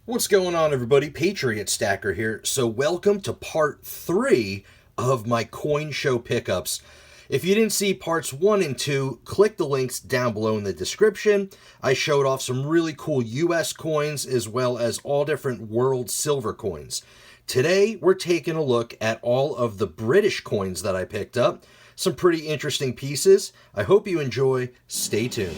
What's going on, everybody? Patriot Stacker here. So welcome to part 3 of my coin show pickups. If you didn't see parts 1 and 2, click the links down below in the description. I showed off some really cool US coins as well as all different world silver coins. Today, we're taking a look at all of the British coins that I picked up. Some pretty interesting pieces. I hope you enjoy. Stay tuned.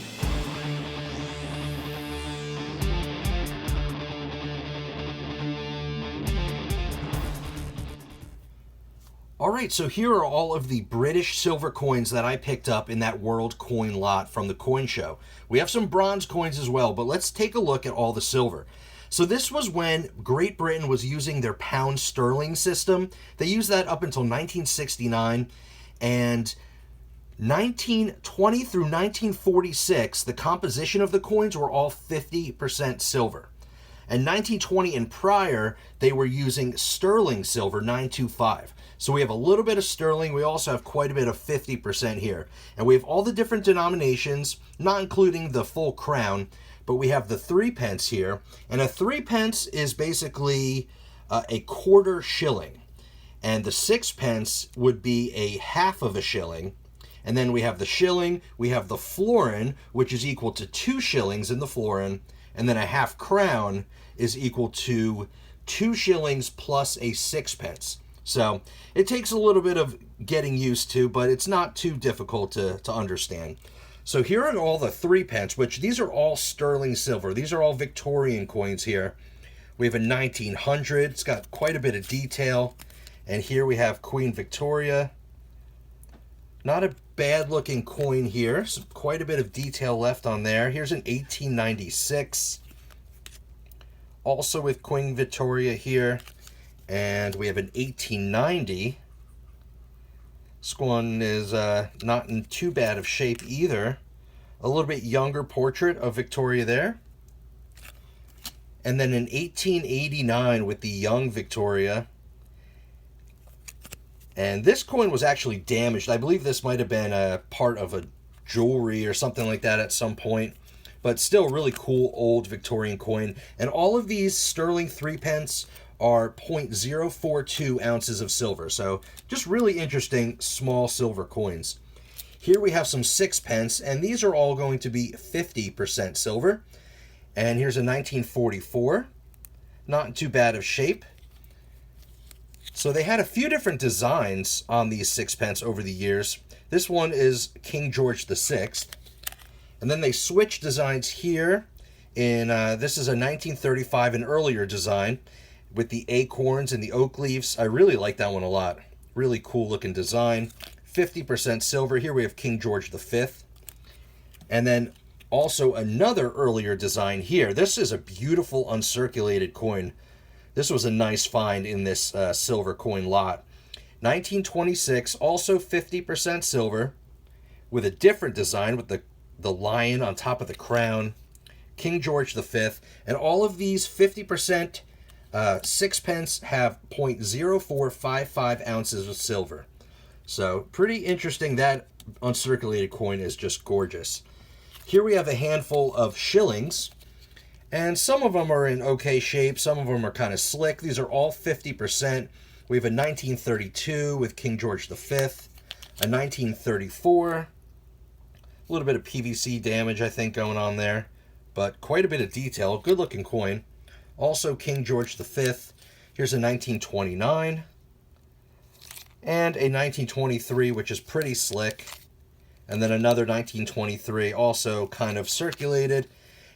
Alright, so here are all of the British silver coins that I picked up in that world coin lot from the coin show. We have some bronze coins as well, but let's take a look at all the silver. So this was when Great Britain was using their pound sterling system. They used that up until 1969, and 1920 through 1946, the composition of the coins were all 50% silver. And 1920 and prior, they were using sterling silver 925. So we have a little bit of sterling. We also have quite a bit of 50% here. And we have all the different denominations, not including the full crown, but we have the 3 pence here. And a 3 pence is basically a quarter shilling. And the 6 pence would be a half of a shilling. And then we have the shilling, we have the florin, which is equal to 2 shillings in the florin. And then a half crown is equal to 2 shillings plus a 6 pence. So it takes a little bit of getting used to, but it's not too difficult to understand. So here are all the 3 pence, which these are all sterling silver. These are all Victorian coins here. We have a 1900. It's got quite a bit of detail. And here we have Queen Victoria. Not a bad looking coin here. So quite a bit of detail left on there. Here's an 1896. Also with Queen Victoria here. And we have an 1890. This one is not in too bad of shape either. A little bit younger portrait of Victoria there. And then an 1889 with the young Victoria. And this coin was actually damaged. I believe this might have been a part of a jewelry or something like that at some point. But still really cool old Victorian coin. And all of these sterling 3 pence are 0.042 ounces of silver. So just really interesting small silver coins. Here we have some 6 pence, and these are all going to be 50% silver. And here's a 1944. Not in too bad of shape. So they had a few different designs on these 6 pence over the years. This one is King George VI. And then they switched designs here. This is a 1935 and earlier design with the acorns and the oak leaves. I really like that one a lot. Really cool looking design. 50% silver. Here we have King George V. And then also another earlier design here. This is a beautiful uncirculated coin. This was a nice find in this silver coin lot. 1926, also 50% silver, with a different design with the lion on top of the crown. King George V. And all of these 50% 6 pence have 0.0455 ounces of silver. So pretty interesting. That uncirculated coin is just gorgeous. Here we have a handful of shillings. And some of them are in okay shape. Some of them are kind of slick. These are all 50%. We have a 1932 with King George V. A 1934. A little bit of PVC damage, I think, going on there. But quite a bit of detail. Good looking coin. Also King George V. Here's a 1929. And a 1923, which is pretty slick. And then another 1923, also kind of circulated.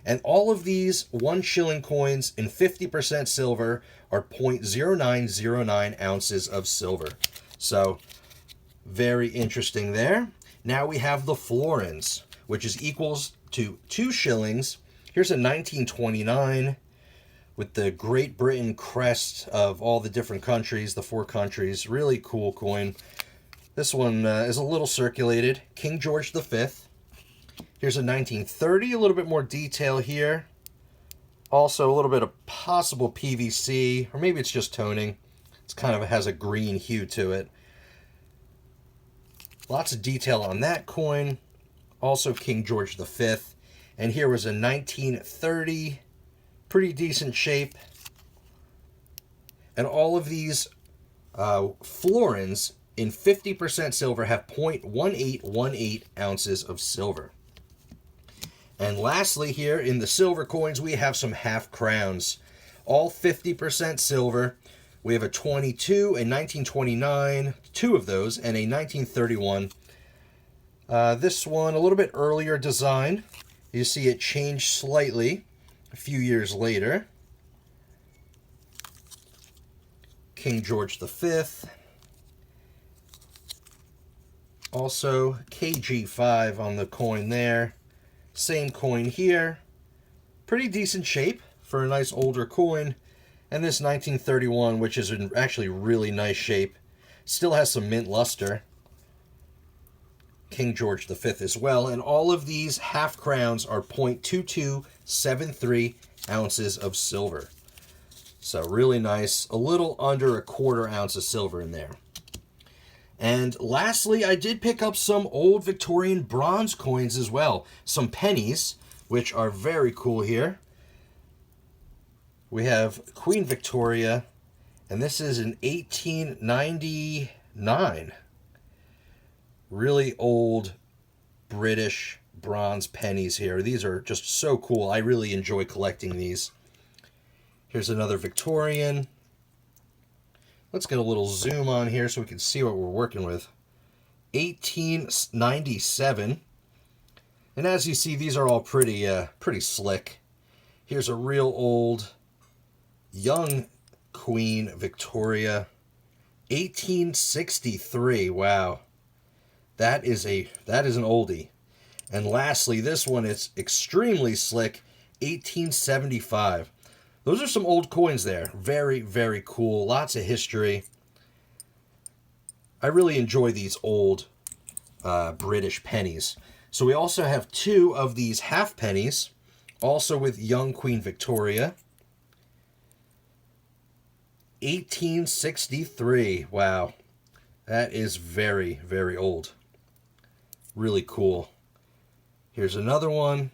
And all of these 1 shilling coins in 50% silver are 0.0909 ounces of silver. So, very interesting there. Now we have the florins, which is equals to 2 shillings. Here's a 1929 with the Great Britain crest of all the different countries, the 4 countries. Really cool coin. This one is a little circulated. King George V. Here's a 1930, a little bit more detail here. Also a little bit of possible PVC, or maybe it's just toning. It's kind of has a green hue to it. Lots of detail on that coin. Also King George V. And here was a 1930 Pretty decent shape. And all of these florins in 50% silver have 0.1818 ounces of silver. And lastly here in the silver coins, we have some half crowns. All 50% silver. We have a 22, a 1929, two of those, and a 1931. This one, a little bit earlier design. You see it changed slightly a few years later. King George V. Also, KG5 on the coin there. Same coin here. Pretty decent shape for a nice older coin. And this 1931, which is in actually really nice shape. Still has some mint luster. King George V as well. And all of these half crowns are 0.2273 ounces of silver. So really nice. A little under a quarter ounce of silver in there. And lastly, I did pick up some old Victorian bronze coins as well. Some pennies, which are very cool here. We have Queen Victoria, and this is an 1899. Really old British bronze pennies here. These are just so cool. I really enjoy collecting these. Here's another Victorian. Let's get a little zoom on here so we can see what we're working with. 1897. And as you see, these are all pretty slick. Here's a real old young Queen Victoria. 1863. Wow. That is an oldie. And lastly, this one is extremely slick. 1875. Those are some old coins there. Very, very cool. Lots of history. I really enjoy these old British pennies. So we also have two of these half pennies, also with young Queen Victoria. 1863. Wow. That is very, very old. Really cool. Here's another one.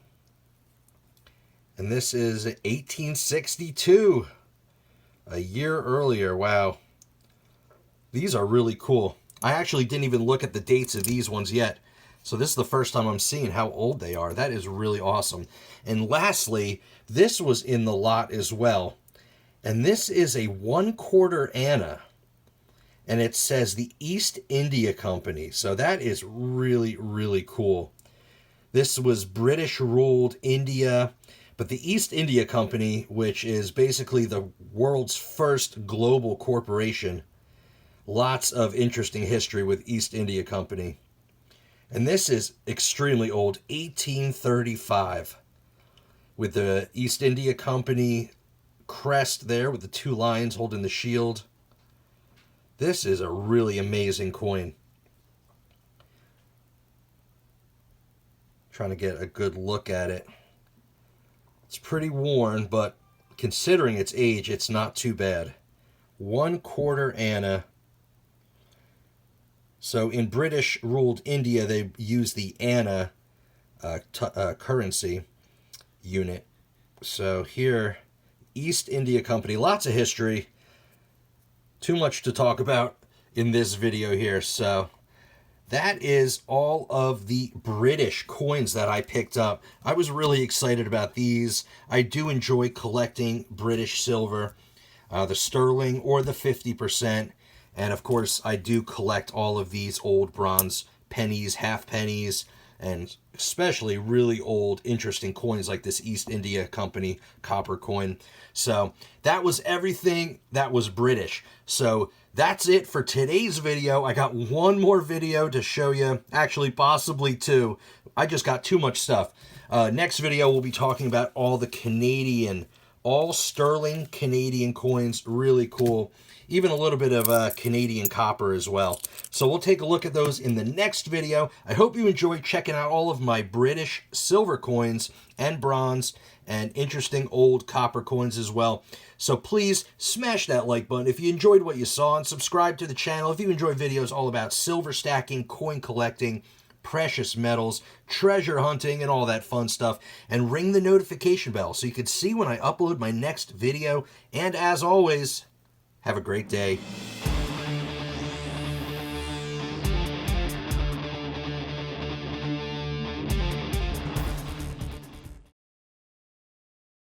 And this is 1862. A year earlier. Wow. These are really cool. I actually didn't even look at the dates of these ones yet. So this is the first time I'm seeing how old they are. That is really awesome. And lastly, this was in the lot as well. And this is a 1/4 Anna. And it says the East India Company. So that is really, really cool. This was British-ruled India. But the East India Company, which is basically the world's first global corporation. Lots of interesting history with East India Company. And this is extremely old, 1835. With the East India Company crest there with the two lions holding the shield. This is a really amazing coin. Trying to get a good look at it. It's pretty worn, but considering its age, it's not too bad. 1/4 Anna. So in British-ruled India, they use the Anna currency unit. So here, East India Company, lots of history. Too much to talk about in this video here. So that is all of the British coins that I picked up. I was really excited about these. I do enjoy collecting British silver, the sterling or the 50%. And of course, I do collect all of these old bronze pennies, half pennies, and especially really old, interesting coins like this East India Company copper coin. So that was everything that was British. So that's it for today's video. I got one more video to show you, actually possibly two. I just got too much stuff. Next video, we'll be talking about all the Canadian, all sterling Canadian coins. Really cool. Even a little bit of Canadian copper as well. So we'll take a look at those in the next video. I hope you enjoyed checking out all of my British silver coins and bronze and interesting old copper coins as well. So please smash that like button if you enjoyed what you saw, and subscribe to the channel if you enjoy videos all about silver stacking, coin collecting, precious metals, treasure hunting, and all that fun stuff. And ring the notification bell so you can see when I upload my next video. And as always, have a great day.